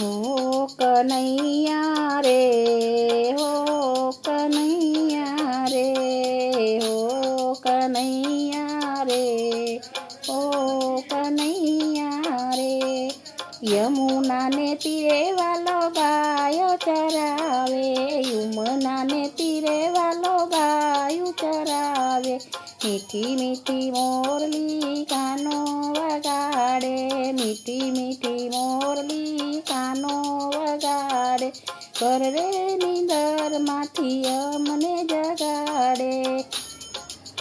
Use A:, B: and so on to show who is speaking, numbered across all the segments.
A: हो कन्हैया रे, हो कन्हैया रे, हो कन्हैया रे, हो कन्हैया रे। यमुना ने तीरे वालो गायो चरावे, यमुना ने तीरे वालो गायो चरावे। मीठी मीठी मोरली कानो वगाड़े, मीठी मीठी मोरली कानो वगाड़े। कर रे नींदर माथी अमने जगाड़े,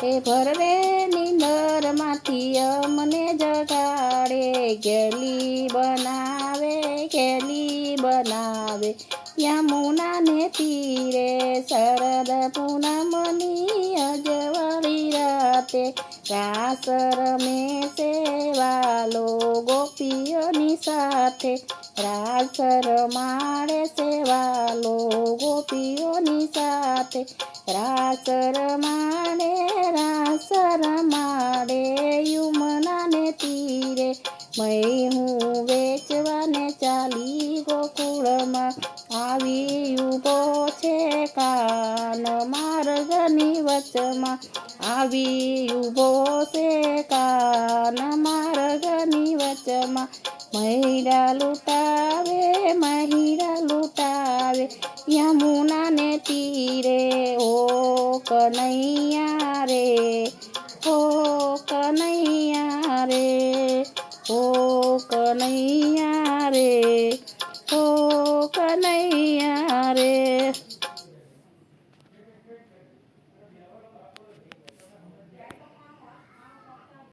A: ए भर रे नींदर माथी अमने जगाड़े। गेली बनावे, गेली बनावे, यमुना ने तीरे शरद पूनमनी अजवाળી राते। रास रमे सेवालो गोपीओनी साथे, रास रमाड़े सेवालो गोपीओनी साथे। रास रमाड़े, रास रमाड़े, यमुना ने तीरे। मैं हूँ वेचवाने चाली गोकुळमां, आवी ऊभो छे कान मार्गनी वचमां, आवी ऊभो छे कान मार्गनी वचमां। महिरा लूटावे, महिरा लूटावे, यमुना ने तीरे। ओ कन्हैया रे, ओ कन्हैया रे, ओ कन्हैया।